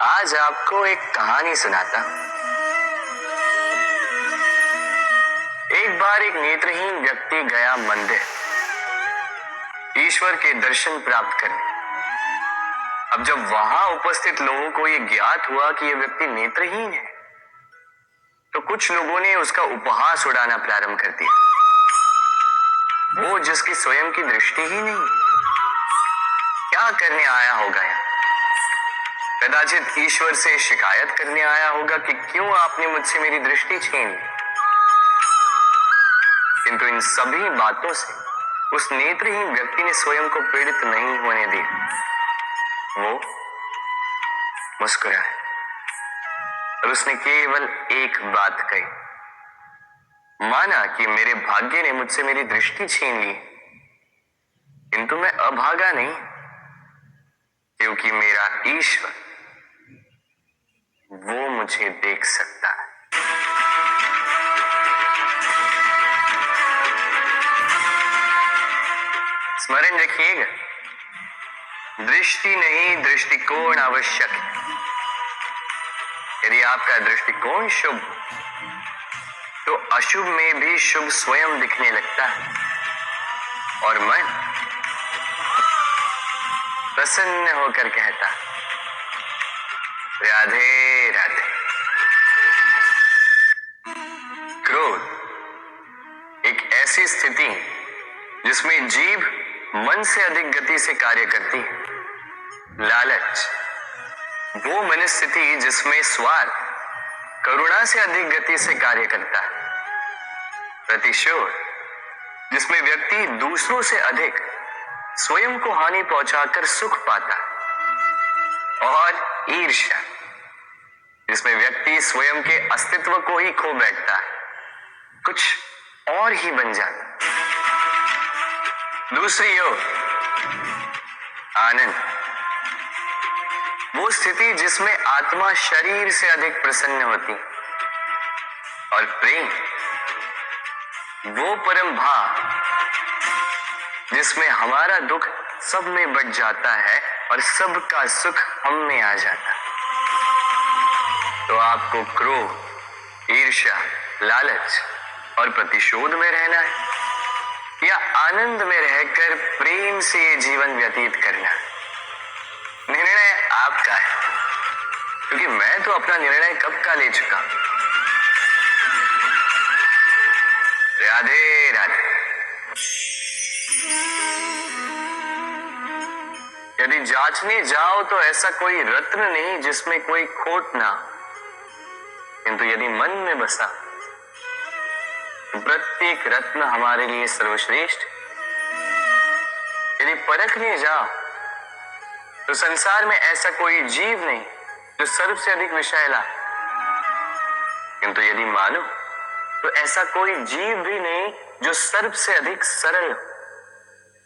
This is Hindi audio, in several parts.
आज आपको एक कहानी सुनाता। एक बार एक नेत्रहीन व्यक्ति गया मंदिर ईश्वर के दर्शन प्राप्त करने। अब जब वहां उपस्थित लोगों को यह ज्ञात हुआ कि यह व्यक्ति नेत्रहीन है, तो कुछ लोगों ने उसका उपहास उड़ाना प्रारंभ कर दिया। वो जिसकी स्वयं की दृष्टि ही नहीं, क्या करने आया होगा यहाँ? कदाचित ईश्वर से शिकायत करने आया होगा कि क्यों आपने मुझसे मेरी दृष्टि छीन ली। किंतु इन सभी बातों से उस नेत्रहीन व्यक्ति ने स्वयं को पीड़ित नहीं होने दिया। वो मुस्कुराया और उसने केवल एक बात कही, माना कि मेरे भाग्य ने मुझसे मेरी दृष्टि छीन ली, किंतु मैं अभागा नहीं, क्योंकि मेरा ईश्वर वो मुझे देख सकता है। स्मरण रखिएगा, दृष्टि नहीं दृष्टिकोण आवश्यक है। यदि आपका दृष्टिकोण शुभ, तो अशुभ में भी शुभ स्वयं दिखने लगता है और मन प्रसन्न होकर कहता है, राधे राधे। क्रोध एक ऐसी स्थिति जिसमें जीभ मन से अधिक गति से कार्य करती है। लालच वो मनस्थिति जिसमें स्वार्थ करुणा से अधिक गति से कार्य करता है। प्रतिशोध जिसमें व्यक्ति दूसरों से अधिक स्वयं को हानि पहुंचाकर सुख पाता है। और ईर्ष्या जिसमें व्यक्ति स्वयं के अस्तित्व को ही खो बैठता है, कुछ और ही बन जाता। दूसरी ओर आनंद वो स्थिति जिसमें आत्मा शरीर से अधिक प्रसन्न होती। और प्रेम वो परम भाव जिसमें हमारा दुख सब में बट जाता है और सबका सुख हम में आ जाता है। तो आपको क्रोध, ईर्ष्या, लालच और प्रतिशोध में रहना है, या आनंद में रहकर प्रेम से ये जीवन व्यतीत करना है? निर्णय आपका है, क्योंकि मैं तो अपना निर्णय कब का ले चुका। राधे राधे। यदि जांचने जाओ तो ऐसा कोई रत्न नहीं जिसमें कोई खोट ना, किंतु यदि मन में बसा तो प्रत्येक रत्न हमारे लिए सर्वश्रेष्ठ। यदि परखने जाओ तो संसार में ऐसा कोई जीव नहीं जो सर्व से अधिक विषैला, किंतु यदि मानो तो ऐसा कोई जीव भी नहीं जो सर्व से अधिक सरल,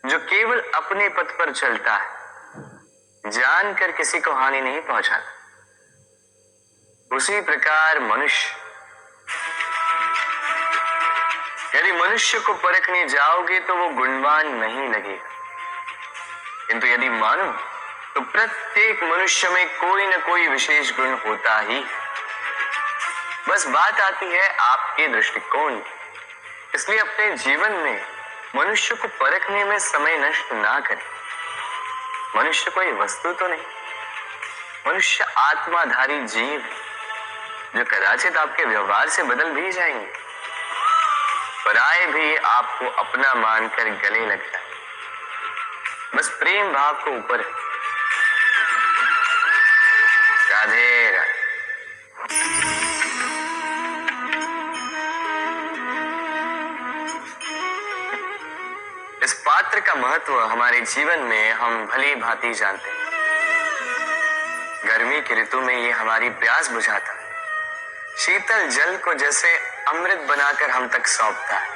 जो केवल अपने पथ पर चलता है, जानकर किसी को हानि नहीं पहुंचाता। उसी प्रकार मनुष्य, यदि मनुष्य को परखने जाओगे तो वो गुणवान नहीं लगेगा, किंतु यदि मानो तो प्रत्येक मनुष्य में कोई न कोई विशेष गुण होता ही। बस बात आती है आपके दृष्टिकोण। इसलिए अपने जीवन में मनुष्य को परखने में समय नष्ट ना करें। मनुष्य कोई वस्तु तो नहीं, मनुष्य आत्माधारी जीव है, जो कदाचित आपके व्यवहार से बदल भी जाएंगे। पराये भी आपको अपना मानकर गले लग जाए। बस प्रेम भाव को ऊपर। राधे राधे। इस पात्र का महत्व हमारे जीवन में हम भली भांति जानते हैं। गर्मी की ऋतु में ये हमारी प्यास बुझाता है, शीतल जल को जैसे अमृत बनाकर हम तक सौंपता है।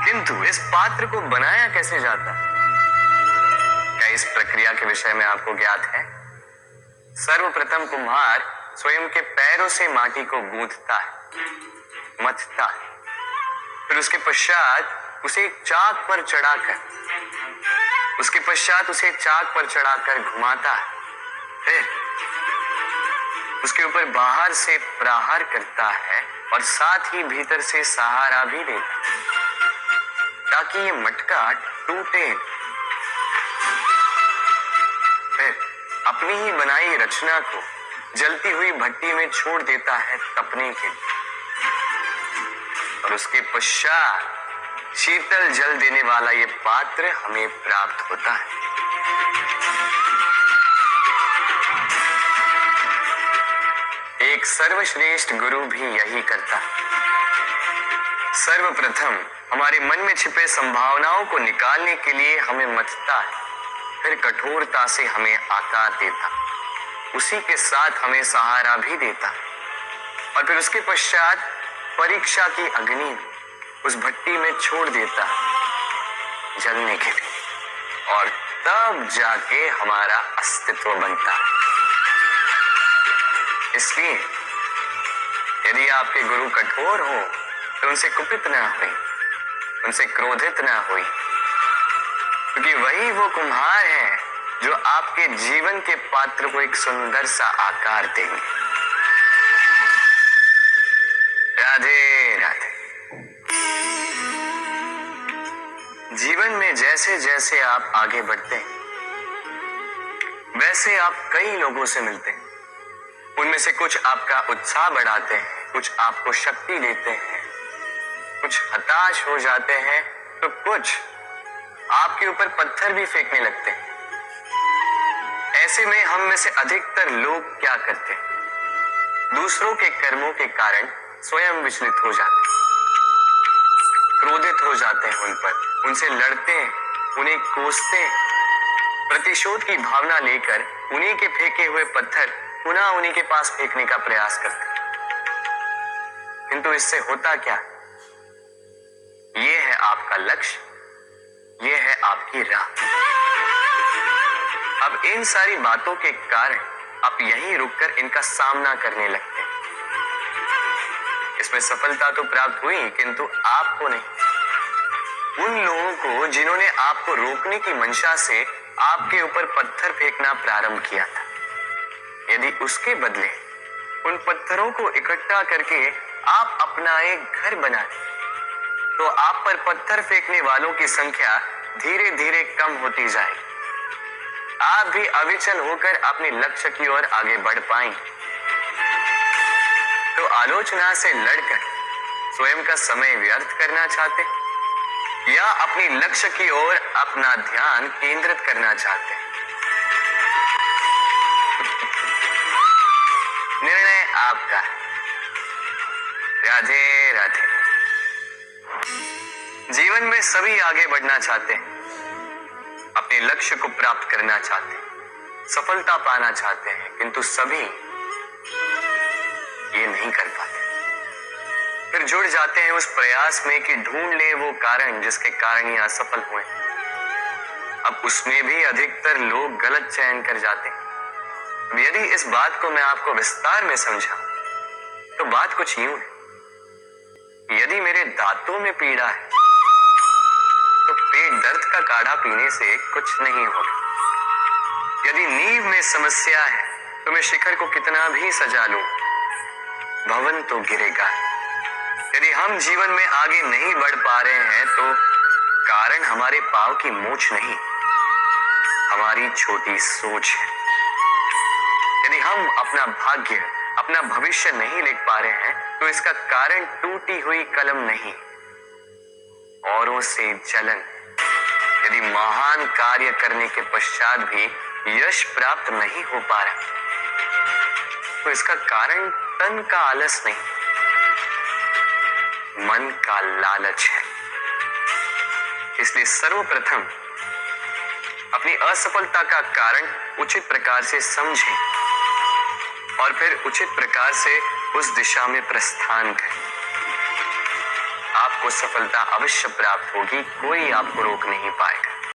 किंतु इस पात्र को बनाया कैसे जाता है? क्या इस प्रक्रिया के विषय में आपको ज्ञात है? सर्वप्रथम कुम्हार स्वयं के पैरों से माटी को गूंथता है, मथता है, फिर उसके पश्चात उसे एक चाक पर चढ़ाकर उसके पश्चात उसे चाक पर चढ़ाकर घुमाता है, फिर उसके ऊपर बाहर से प्रहार करता है और साथ ही भीतर से सहारा भी देता है ताकि ये मटका टूटे। फिर अपनी ही बनाई रचना को जलती हुई भट्टी में छोड़ देता है तपने के लिए, और उसके पश्चात शीतल जल देने वाला ये पात्र हमें प्राप्त होता है। एक सर्वश्रेष्ठ गुरु भी यही करता है। सर्वप्रथम हमारे मन में छिपे संभावनाओं को निकालने के लिए हमें मथता है, फिर कठोरता से हमें आकार देता, उसी के साथ हमें सहारा भी देता, और फिर उसके पश्चात परीक्षा की अग्नि उस भट्टी में छोड़ देता जलने के लिए, और तब जाके हमारा अस्तित्व बनता है। इसलिए यदि आपके गुरु कठोर हो तो उनसे कुपित ना हुई, उनसे क्रोधित ना हुई, क्योंकि वही वो कुम्हार है जो आपके जीवन के पात्र को एक सुंदर सा आकार देंगे। राधे राधे। जीवन में जैसे जैसे आप आगे बढ़ते हैं वैसे आप कई लोगों से मिलते हैं। उनमें से कुछ आपका उत्साह बढ़ाते हैं, कुछ आपको शक्ति देते हैं, कुछ हताश हो जाते हैं, तो कुछ आपके ऊपर पत्थर भी फेंकने लगते हैं। ऐसे में हम में से अधिकतर लोग क्या करते हैं? दूसरों के कर्मों के कारण स्वयं विचलित हो जाते हैं, क्रोधित हो जाते हैं उन पर, उनसे लड़ते हैं, उन्हें कोसते हैं, प्रतिशोध की भावना लेकर उन्हीं के फेंके हुए पत्थर पुनः उन्हीं के पास फेंकने का प्रयास करते हैं। किंतु इससे होता क्या? ये है आपका लक्ष्य, ये है आपकी राह। अब इन सारी बातों के कारण आप यहीं रुककर इनका सामना करने लगते हैं। इसमें सफलता तो प्राप्त हुई, किंतु आपको नहीं। उन लोगों को जिन्होंने आपको रोकने की मंशा से आपके ऊपर पत्थर फेंकना प्रारंभ किया था, यदि उसके बदले उन पत्थरों को इकट्ठा करके आप अपना एक घर बना लें, तो आप पर पत्थर फेंकने वालों की संख्या धीरे धीरे कम होती जाएगी। आप भी अविचल होकर अपने लक्ष्य की ओर आगे बढ़ पाएंगे। तो आलोचना से लड़कर स्वयं का समय व्यर्थ करना चाहते हैं या अपनी लक्ष्य की ओर अपना ध्यान केंद्रित करना चाहते हैं? निर्णय आपका है। राधे राधे। जीवन में सभी आगे बढ़ना चाहते हैं, अपने लक्ष्य को प्राप्त करना चाहते हैं, सफलता पाना चाहते हैं, किंतु सभी ये नहीं कर पाते। फिर जुड़ जाते हैं उस प्रयास में कि ढूंढ ले वो कारण जिसके कारण ये असफल हुए। अब उसमें भी अधिकतर लोग गलत चयन कर जाते हैं। यदि इस बात को मैं आपको विस्तार में समझाऊं तो बात कुछ यूं है। यदि मेरे दांतों में पीड़ा है तो पेट दर्द का काढ़ा पीने से कुछ नहीं होगा। यदि नींव में समस्या है तो मैं शिखर को कितना भी सजा लूं, भवन तो गिरेगा। यदि हम जीवन में आगे नहीं बढ़ पा रहे हैं तो कारण हमारे पांव की मोच नहीं, हमारी छोटी सोच है। यदि हम अपना भाग्य, अपना भविष्य नहीं लिख पा रहे हैं तो इसका कारण टूटी हुई कलम नहीं, औरों से जलन। यदि महान कार्य करने के पश्चात भी यश प्राप्त नहीं हो पा रहा तो इसका कारण तन का आलस नहीं, मन का लालच है। इसलिए सर्वप्रथम अपनी असफलता का कारण उचित प्रकार से समझें और फिर उचित प्रकार से उस दिशा में प्रस्थान करें। आपको सफलता अवश्य प्राप्त होगी, कोई आपको रोक नहीं पाएगा।